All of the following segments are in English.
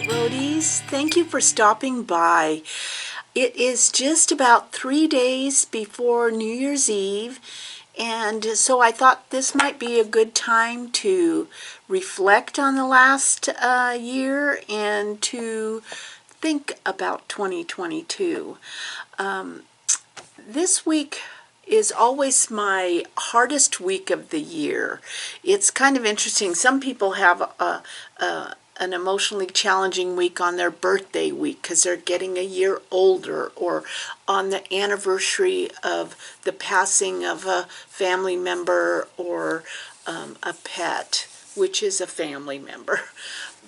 Roadies. Thank you for stopping by. It is just about 3 days before New Year's Eve, and so I thought this might be a good time to reflect on the last year and to think about 2022. This week is always my hardest week of the year. It's kind of interesting. Some people have an emotionally challenging week on their birthday week because they're getting a year older, or on the anniversary of the passing of a family member or a pet, which is a family member.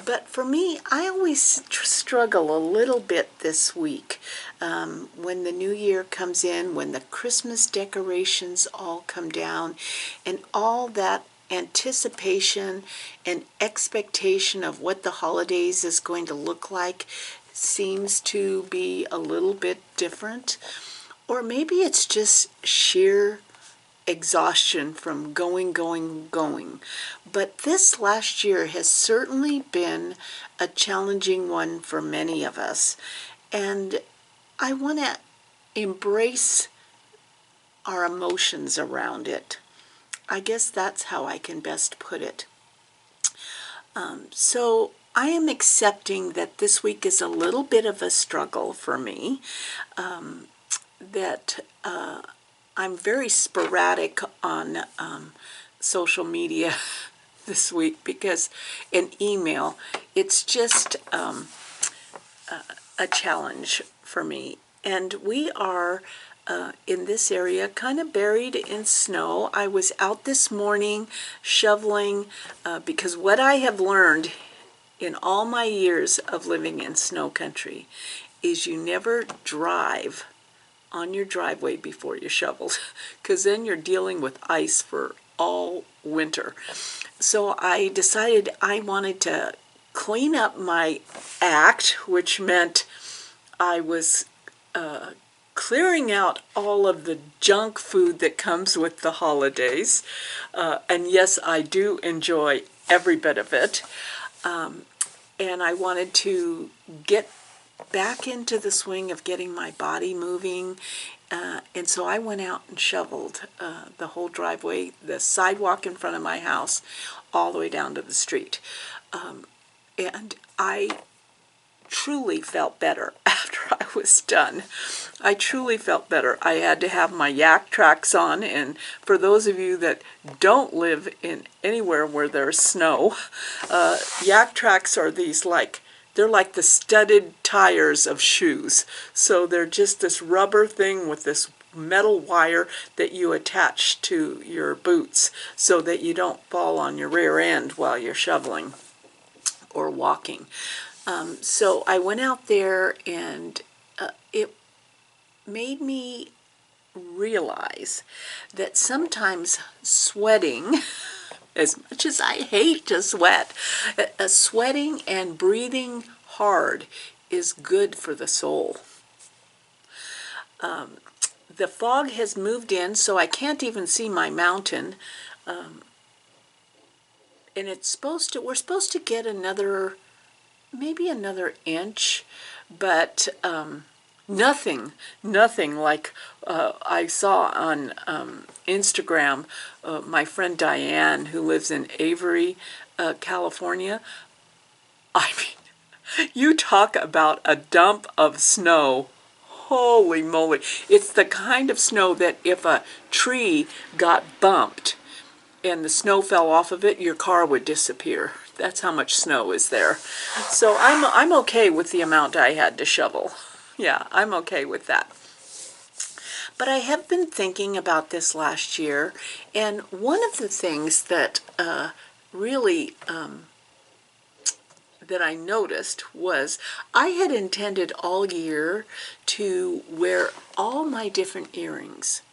But for me, I always struggle a little bit this week when the new year comes in, when the Christmas decorations all come down, and all that anticipation and expectation of what the holidays is going to look like seems to be a little bit different. Or maybe it's just sheer exhaustion from going. But this last year has certainly been a challenging one for many of us. And I want to embrace our emotions around it. I guess that's how I can best put it. So I am accepting that this week is a little bit of a struggle for me, that I'm very sporadic on social media this week because in email, it's just a challenge for me. And we are in this area kind of buried in snow. I was out this morning shoveling because what I have learned in all my years of living in snow country is you never drive on your driveway before you shovel, because then you're dealing with ice for all winter. So I decided I wanted to clean up my act, which meant I was clearing out all of the junk food that comes with the holidays. And yes, I do enjoy every bit of it. And I wanted to get back into the swing of getting my body moving, and so I went out and shoveled the whole driveway, the sidewalk in front of my house, all the way down to the street. And I truly felt better after I was done. I truly felt better. I had to have my Yak Tracks on, and for those of you that don't live in anywhere where there's snow, Yak Tracks are these they're like the studded tires of shoes. So they're just this rubber thing with this metal wire that you attach to your boots so that you don't fall on your rear end while you're shoveling or walking. So I went out there, and it made me realize that sometimes sweating, as much as I hate to sweat, sweating and breathing hard is good for the soul. The fog has moved in, so I can't even see my mountain. And we're supposed to get maybe another inch, but nothing like I saw on Instagram. My friend Diane, who lives in Avery, California. I mean, you talk about a dump of snow. Holy moly. It's the kind of snow that if a tree got bumped and the snow fell off of it, your car would disappear. That's how much snow is there. So I'm okay with the amount I had to shovel. Yeah, I'm okay with that. But I have been thinking about this last year, and one of the things that really that I noticed was I had intended all year to wear all my different earrings.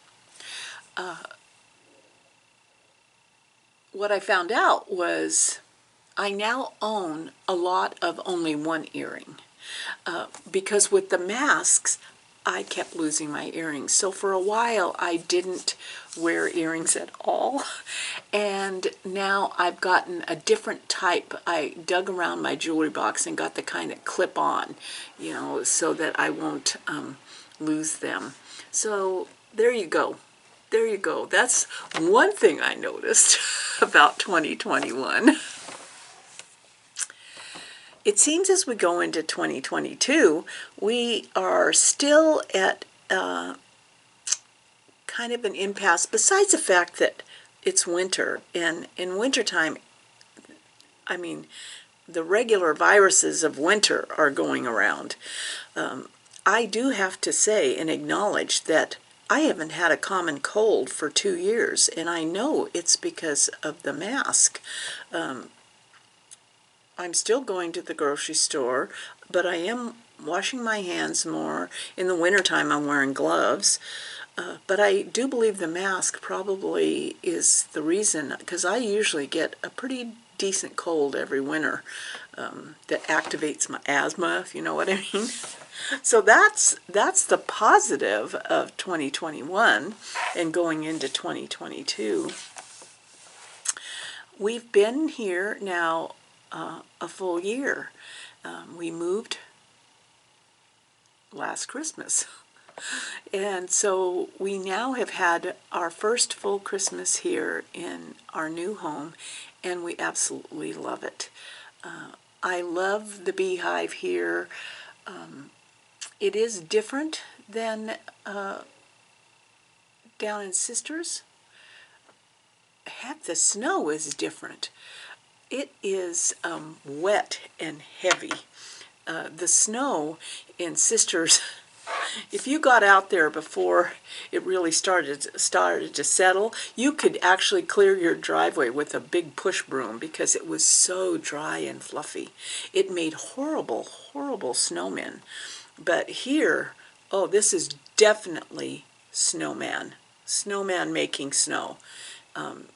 What I found out was I now own a lot of only one earring. Because with the masks, I kept losing my earrings. So for a while, I didn't wear earrings at all. And now I've gotten a different type. I dug around my jewelry box and got the kind that clip on, you know, so that I won't lose them. So there you go. There you go. That's one thing I noticed about 2021. It seems as we go into 2022, we are still at kind of an impasse, besides the fact that it's winter. And in wintertime, I mean, the regular viruses of winter are going around. I do have to say and acknowledge that I haven't had a common cold for 2 years, and I know it's because of the mask. I'm still going to the grocery store, but I am washing my hands more. In the wintertime, I'm wearing gloves. But I do believe the mask probably is the reason, because I usually get a pretty decent cold every winter that activates my asthma, if you know what I mean. So that's the positive of 2021 and going into 2022. We've been here now a full year. We moved last Christmas. And so we now have had our first full Christmas here in our new home, and we absolutely love it. I love the beehive here. It is different than down in Sisters. Heck, the snow is different. It is wet and heavy. The snow in Sisters, if you got out there before it really started to settle, you could actually clear your driveway with a big push broom because it was so dry and fluffy. It made horrible, horrible snowmen. But here, oh, this is definitely snowman making snow.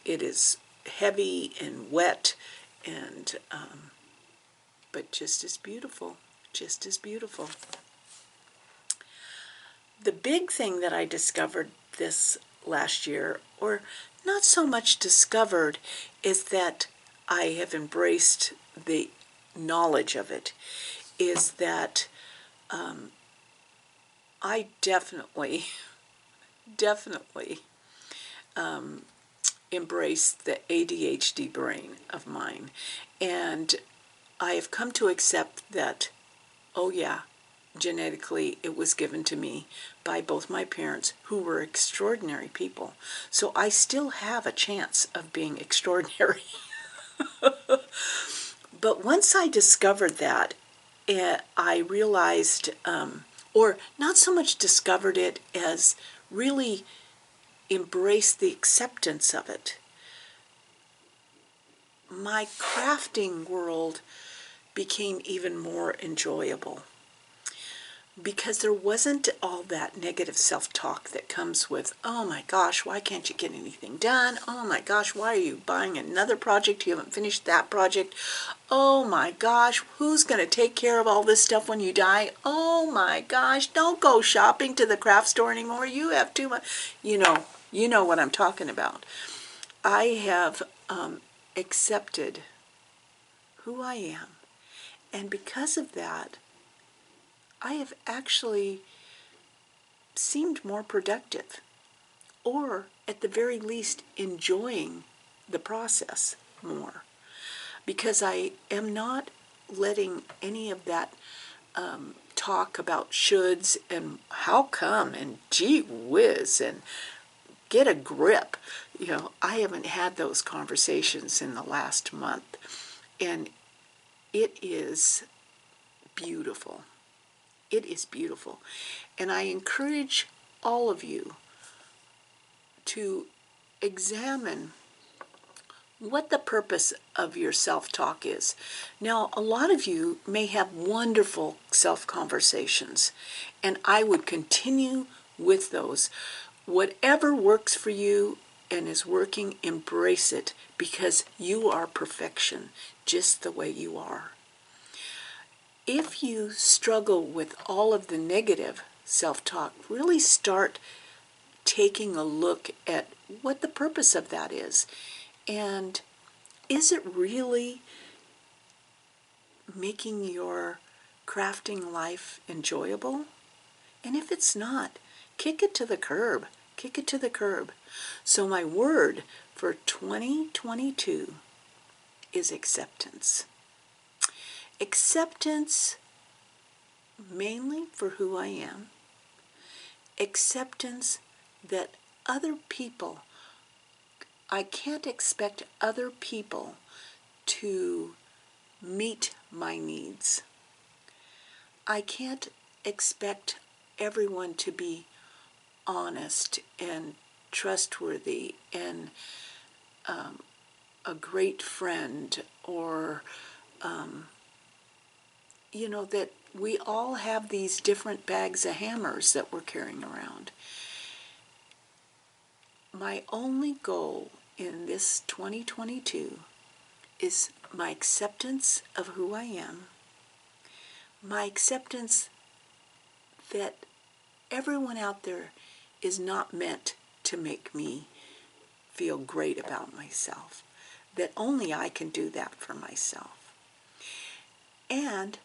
It is heavy and wet, and but just as beautiful, just as beautiful. The big thing that I discovered this last year, or not so much discovered, is that I have embraced the knowledge of it, is that I definitely embrace the ADHD brain of mine. And I have come to accept that, oh yeah, genetically it was given to me by both my parents, who were extraordinary people. So I still have a chance of being extraordinary. But once I discovered that, I realized, or not so much discovered it as really embraced the acceptance of it. My crafting world became even more enjoyable because there wasn't all that negative self-talk that comes with, oh my gosh, why can't you get anything done? Oh my gosh, why are you buying another project? You haven't finished that project. Oh my gosh, who's going to take care of all this stuff when you die? Oh my gosh, don't go shopping to the craft store anymore. You have too much. You know what I'm talking about. I have accepted who I am. And because of that, I have actually seemed more productive, or at the very least enjoying the process more, because I am not letting any of that talk about shoulds and how come and gee whiz and get a grip. I haven't had those conversations in the last month, and it is beautiful. It is beautiful. And I encourage all of you to examine what the purpose of your self-talk is. Now, a lot of you may have wonderful self-conversations, and I would continue with those. Whatever works for you and is working, embrace it, because you are perfection just the way you are. If you struggle with all of the negative self-talk, really start taking a look at what the purpose of that is. And is it really making your crafting life enjoyable? And if it's not, kick it to the curb. Kick it to the curb. So my word for 2022 is acceptance. Acceptance mainly for who I am. Acceptance that other people, I can't expect other people to meet my needs. I can't expect everyone to be honest and trustworthy and a great friend, or that we all have these different bags of hammers that we're carrying around. My only goal in this 2022 is my acceptance of who I am, my acceptance that everyone out there is not meant to make me feel great about myself, that only I can do that for myself, and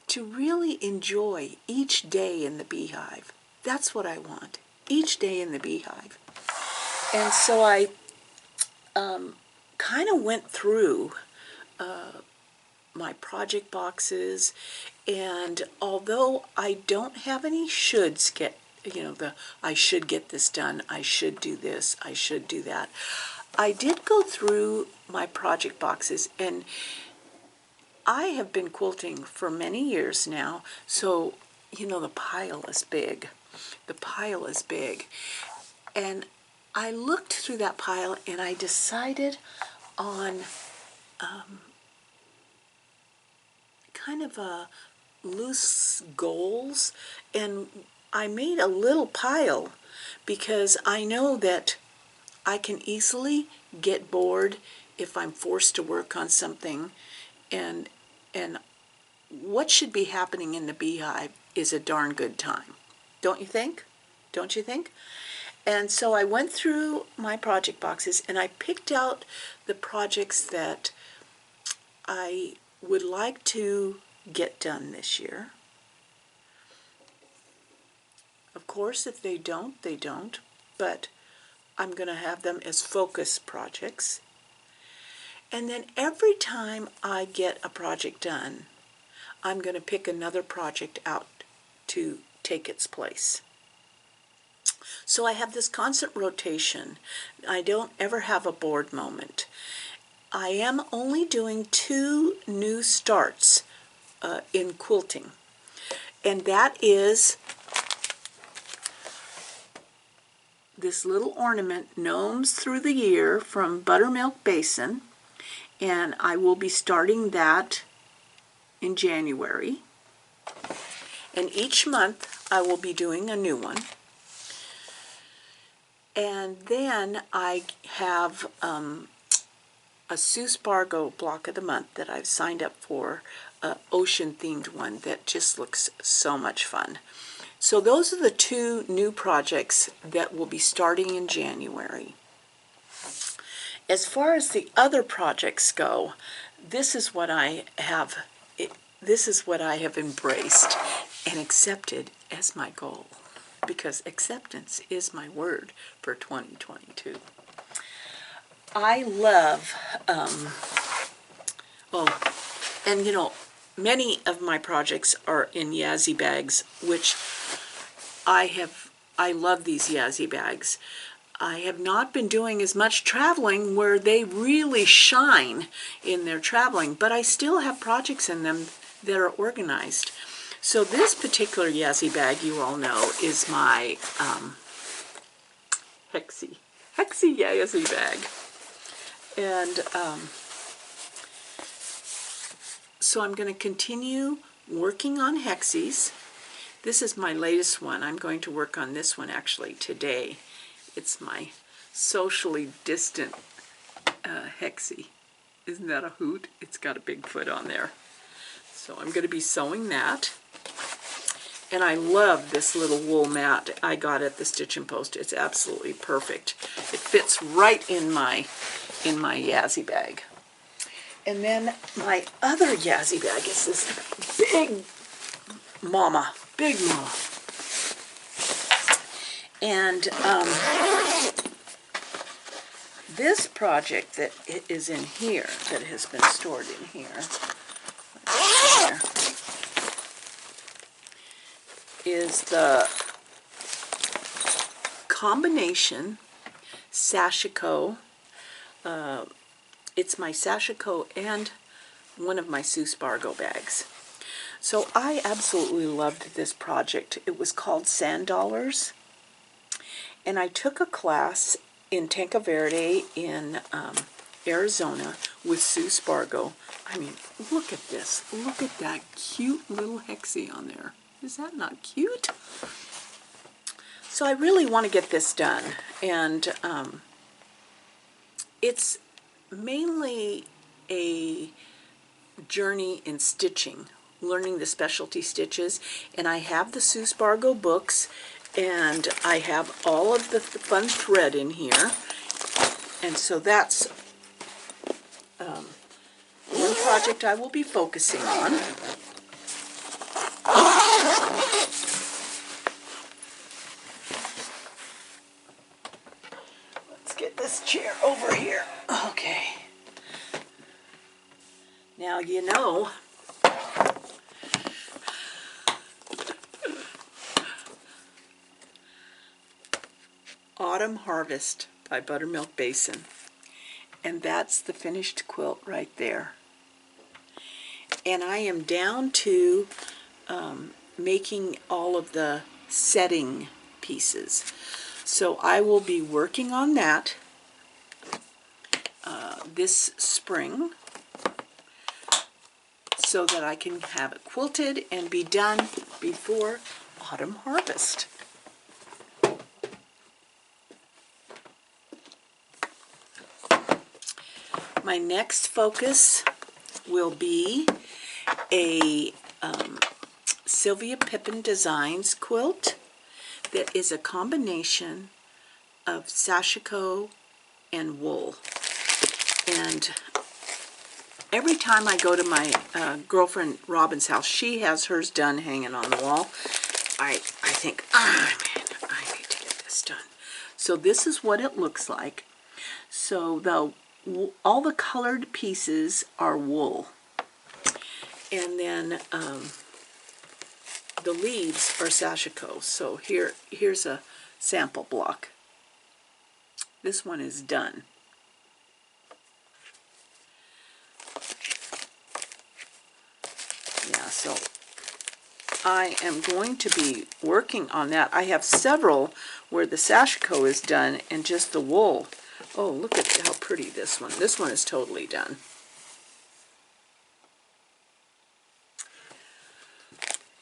to really enjoy each day in the beehive. That's what I want, each day in the beehive. And so I kind of went through my project boxes, and although I don't have any shoulds, I should get this done, I should do this, I should do that, I did go through my project boxes, and I have been quilting for many years now, so the pile is big. The pile is big. And I looked through that pile and I decided on kind of loose goals, and I made a little pile because I know that I can easily get bored if I'm forced to work on something, and what should be happening in the beehive is a darn good time. Don't you think? Don't you think? And so I went through my project boxes and I picked out the projects that I would like to get done this year. Of course, if they don't, they don't, but I'm going to have them as focus projects. And then every time I get a project done, I'm going to pick another project out to take its place. So I have this constant rotation. I don't ever have a bored moment. I am only doing 2 new starts in quilting, and that is this little ornament, Gnomes Through the Year, from Buttermilk Basin, and I will be starting that in January. And each month I will be doing a new one. And then I have a Sue Spargo block of the month that I've signed up for, an ocean-themed one that just looks so much fun. So those are the 2 new projects that will be starting in January. As far as the other projects go, this is what I have embraced and accepted as my goal, because acceptance is my word for 2022. I love, many of my projects are in Yazzie bags, which I love these Yazzie bags. I have not been doing as much traveling where they really shine in their traveling, but I still have projects in them that are organized. So this particular Yazzie bag, you all know, is my Hexie Yazzie bag. And so I'm going to continue working on Hexies. This is my latest one. I'm going to work on this one actually today. It's my socially distant Hexie. Isn't that a hoot? It's got a big foot on there. So I'm going to be sewing that. And I love this little wool mat I got at the Stitch and Post. It's absolutely perfect. It fits right in my Yazzie bag. And then my other Yazzie bag is this big mama. And this project that is in here, that has been stored in here, is the combination sashiko. It's my sashiko and one of my Sue Spargo bags. So I absolutely loved this project. It was called Sand Dollars. And I took a class in Tanca Verde in Arizona with Sue Spargo. I mean, look at this. Look at that cute little hexie on there. Is that not cute? So I really want to get this done. And it's mainly a journey in stitching, learning the specialty stitches. And I have the Sue Spargo books, and I have all of the fun thread in here. And so that's one project I will be focusing on. Let's get this chair over here. Okay. Now, you know, Autumn Harvest by Buttermilk Basin. And that's the finished quilt right there. And I am down to making all of the setting pieces. So I will be working on that this spring so that I can have it quilted and be done before autumn harvest. My next focus will be a Sylvia Pippen Designs quilt that is a combination of sashiko and wool. And every time I go to my girlfriend Robin's house, she has hers done hanging on the wall. I think, man, I need to get this done. So this is what it looks like. So all the colored pieces are wool. And then the leaves are sashiko. So here's a sample block. This one is done. Yeah, so I am going to be working on that. I have several where the sashiko is done and just the wool. Oh, look at how pretty this one. This one is totally done.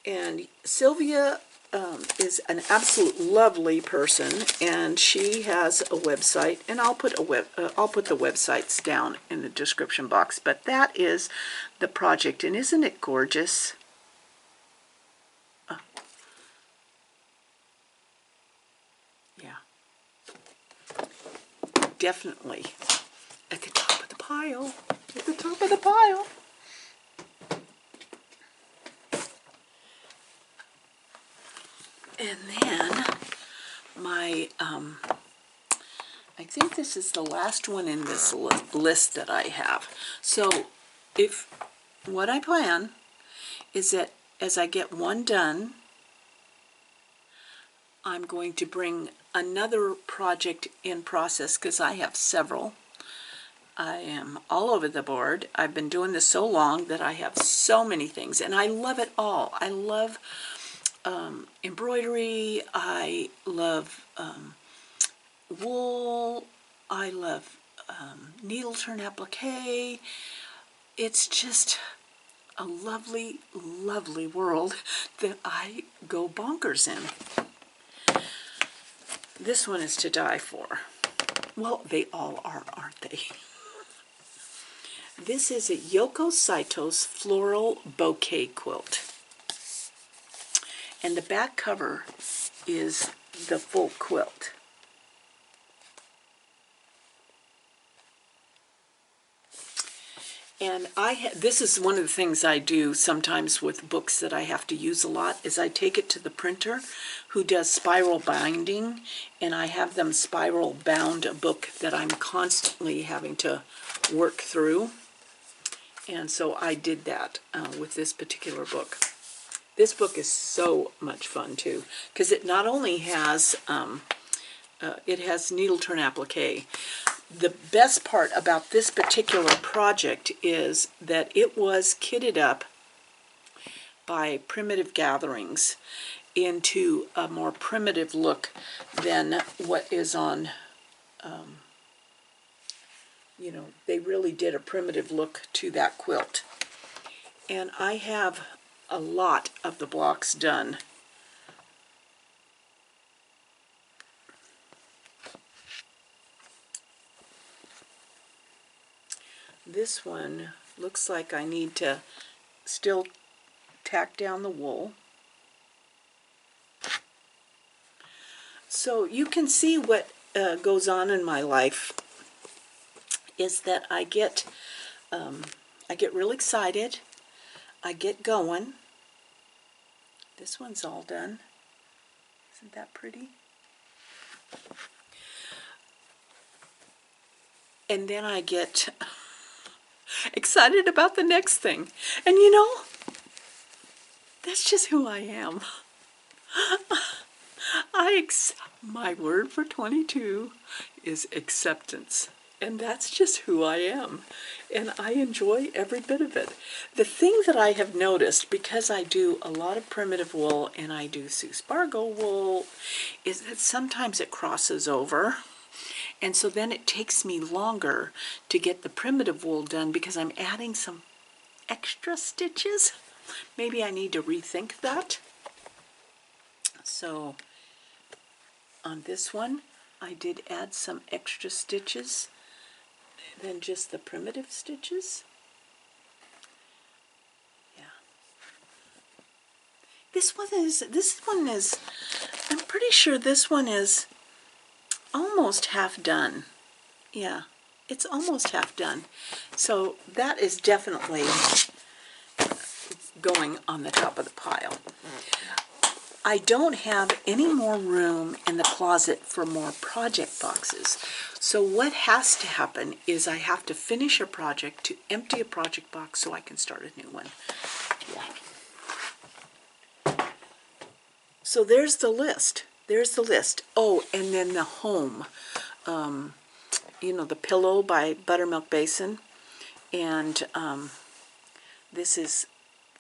And Sylvia is an absolute lovely person, and she has a website, and I'll put the websites down in the description box. But that is the project, and isn't it gorgeous? Yeah, definitely at the top of the pile. At the top of the pile. And then my, I think this is the last one in this list that I have. So what I plan is that as I get one done, I'm going to bring another project in process because I have several. I am all over the board. I've been doing this so long that I have so many things, and I love it all. I love embroidery, I love wool, I love needle turn applique. It's just a lovely, lovely world that I go bonkers in. This one is to die for. Well, they all are, aren't they? This is a Yoko Saito's Floral Bouquet Quilt. And the back cover is the full quilt. And this is one of the things I do sometimes with books that I have to use a lot, is I take it to the printer who does spiral binding, and I have them spiral bound a book that I'm constantly having to work through. And so I did that with this particular book. This book is so much fun too, because it not only has it has needle turn applique. The best part about this particular project is that it was kitted up by Primitive Gatherings into a more primitive look than what is on, you know, they really did a primitive look to that quilt. And I have a lot of the blocks done. This one looks like I need to still tack down the wool. So you can see what goes on in my life is that I get real excited. I get going. This one's all done. Isn't that pretty? And then I get excited about the next thing. And you know, that's just who I am. My word for 22 is acceptance. And that's just who I am. And I enjoy every bit of it. The thing that I have noticed, because I do a lot of primitive wool and I do Sue Spargo wool, is that sometimes it crosses over. And so then it takes me longer to get the primitive wool done because I'm adding some extra stitches. Maybe I need to rethink that. So on this one, I did add some extra stitches than just the primitive stitches. Yeah. This one is, I'm pretty sure this one is almost half done. Yeah, it's almost half done. So that is definitely going on the top of the pile. I don't have any more room in the closet for more project boxes. So what has to happen is I have to finish a project to empty a project box so I can start a new one. Yeah. So there's the list. There's the list. Oh, and then the home. You know, the pillow by Buttermilk Basin. And this is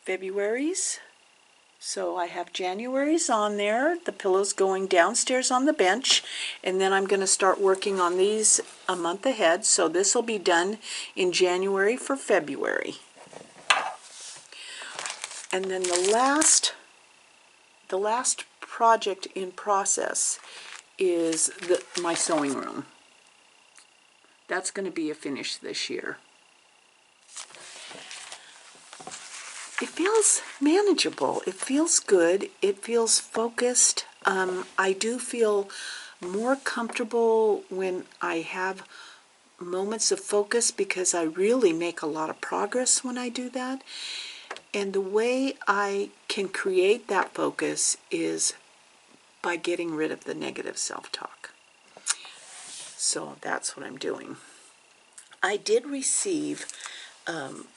February's. So I have January's on there. The pillow's going downstairs on the bench. And then I'm going to start working on these a month ahead. So this will be done in January for February. And then the last project in process is my sewing room. That's going to be a finish this year. It feels manageable. It feels good. It feels focused. I do feel more comfortable when I have moments of focus because I really make a lot of progress when I do that. And the way I can create that focus is by getting rid of the negative self-talk. So that's what I'm doing. I did receive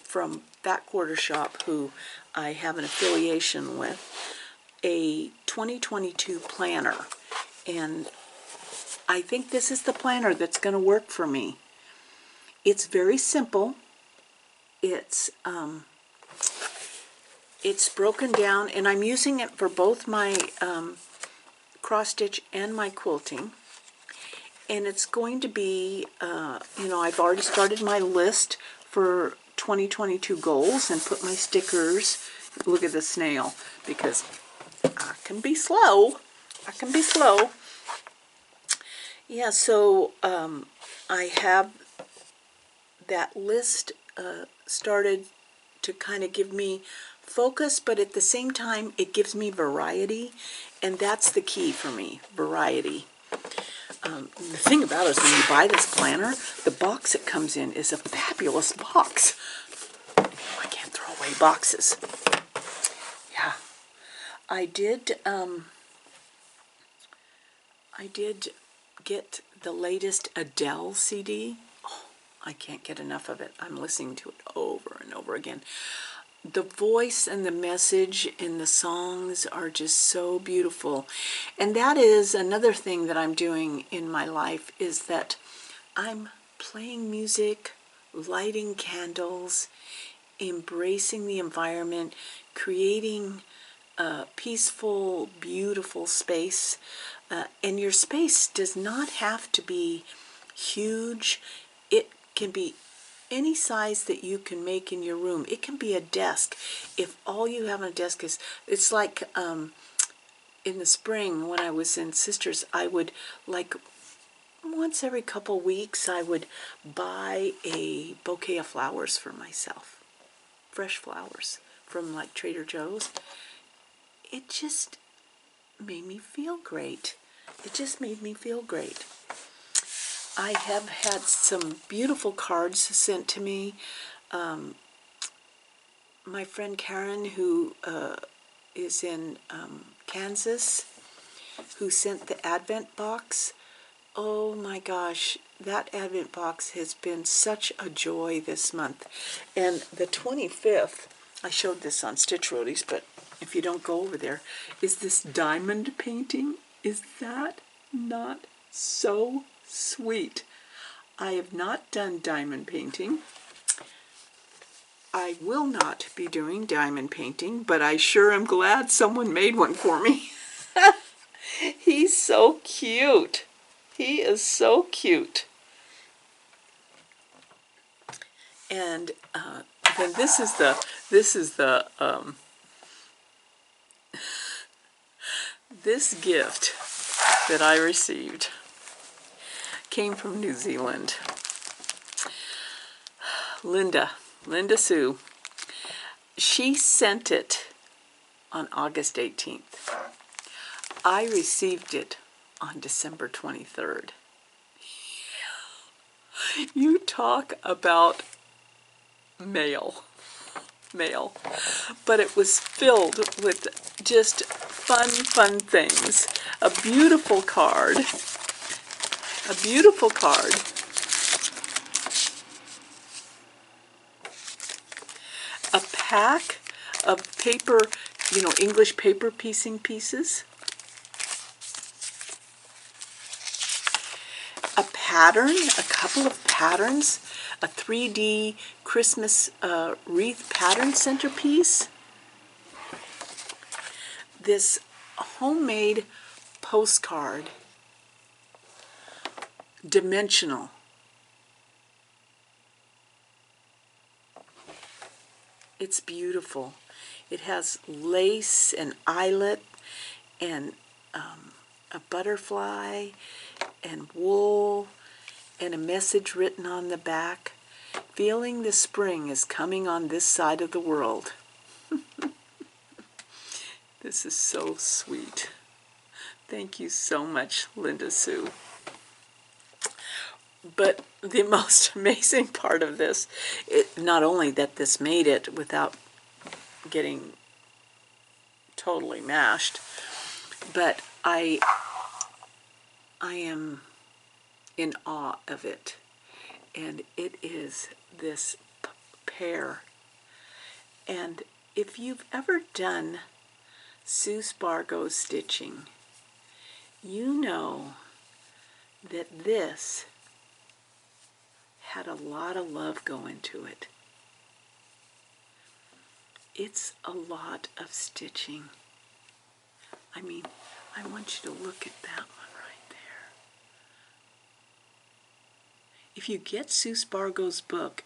from Fat Quarter Shop, who I have an affiliation with, a 2022 planner. And I think this is the planner that's going to work for me. It's very simple. It's broken down, and I'm using it for both my cross stitch and my quilting. And it's going to be, you know, I've already started my list for 2022 goals and put my stickers. Look at the snail, because I can be slow. I can be slow. Yeah, so I have that list started to kind of give me focus, but at the same time, it gives me variety, and that's the key for me, variety. The thing about it is when you buy this planner, the box it comes in is a fabulous box. I can't throw away boxes. Yeah. I did get the latest Adele CD. Oh, I can't get enough of it. I'm listening to it over and over again. The voice and the message in the songs are just so beautiful. And that is another thing that I'm doing in my life, is that I'm playing music, lighting candles, embracing the environment, creating a peaceful, beautiful space. And your space does not have to be huge. It can be any size that you can make in your room. It can be a desk. If all you have on a desk is, it's like in the spring when I was in Sisters, I would, like, once every couple weeks, I would buy a bouquet of flowers for myself. Fresh flowers from like Trader Joe's. It just made me feel great. It just made me feel great. I have had some beautiful cards sent to me. My friend Karen, who is in Kansas, who sent the Advent box. Oh my gosh, that Advent box has been such a joy this month. And the 25th, I showed this on Stitch Roadies, but if you don't go over there, is this diamond painting. Is that not so sweet? I have not done diamond painting. I will not be doing diamond painting, but I sure am glad someone made one for me. He's so cute. He is so cute. And then this is the this gift that I received came from New Zealand. Linda Sue. She sent it on August 18th. I received it on December 23rd. You talk about mail. But it was filled with just fun things. A beautiful card. A pack of paper, English paper piecing pieces. A pattern, a couple of patterns, a 3D Christmas wreath pattern centerpiece. This homemade postcard, dimensional. It's beautiful. It has lace and eyelet and a butterfly and wool and a message written on the back. Feeling the spring is coming on this side of the world. This is so sweet. Thank you so much, Linda Sue. But the most amazing part of this, not only that this made it without getting totally mashed, but I am in awe of it. And it is this pear. And if you've ever done Sue Spargo stitching, you know that this had a lot of love go into it. It's a lot of stitching. I mean, I want you to look at that one right there. If you get Sue Spargo's book,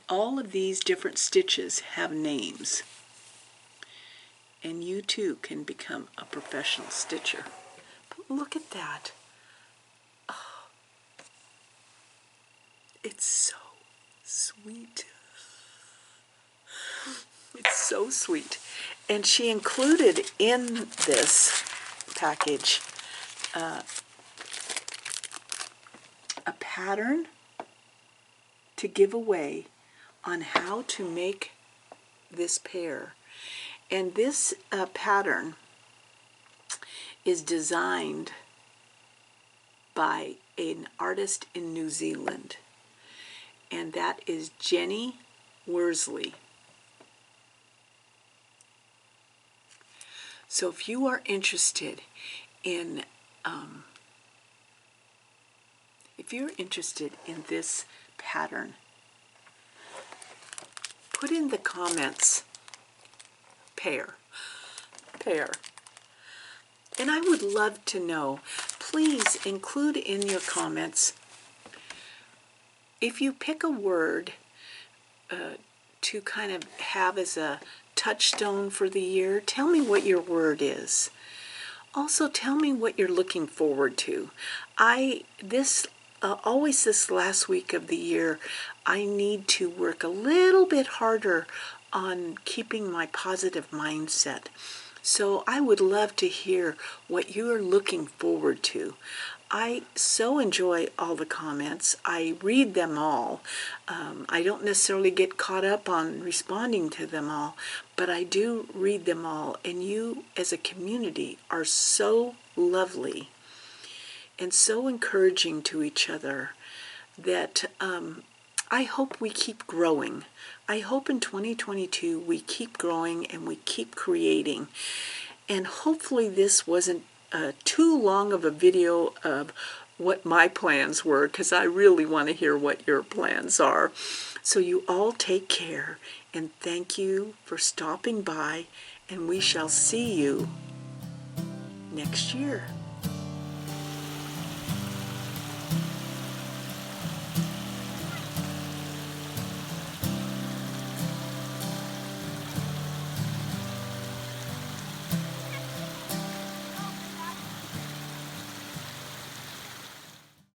all of these different stitches have names. And you too can become a professional stitcher. But look at that. Oh, it's so sweet. It's so sweet. And she included in this package a pattern to give away on how to make this pear. And this pattern is designed by an artist in New Zealand, and that is Jenny Worsley. So if you are interested in this pattern, put in the comments pear. And I would love to know, please include in your comments, if you pick a word to kind of have as a touchstone for the year, tell me what your word is. Also, tell me what you're looking forward to. Always this last week of the year, I need to work a little bit harder on keeping my positive mindset. So I would love to hear what you are looking forward to. I so enjoy all the comments. I read them all. I don't necessarily get caught up on responding to them all, but I do read them all. And you as a community are so lovely and so encouraging to each other that I hope we keep growing. I hope in 2022 we keep growing and we keep creating. And hopefully this wasn't too long of a video of what my plans were, because I really want to hear what your plans are. So you all take care, and thank you for stopping by, and we shall see you next year.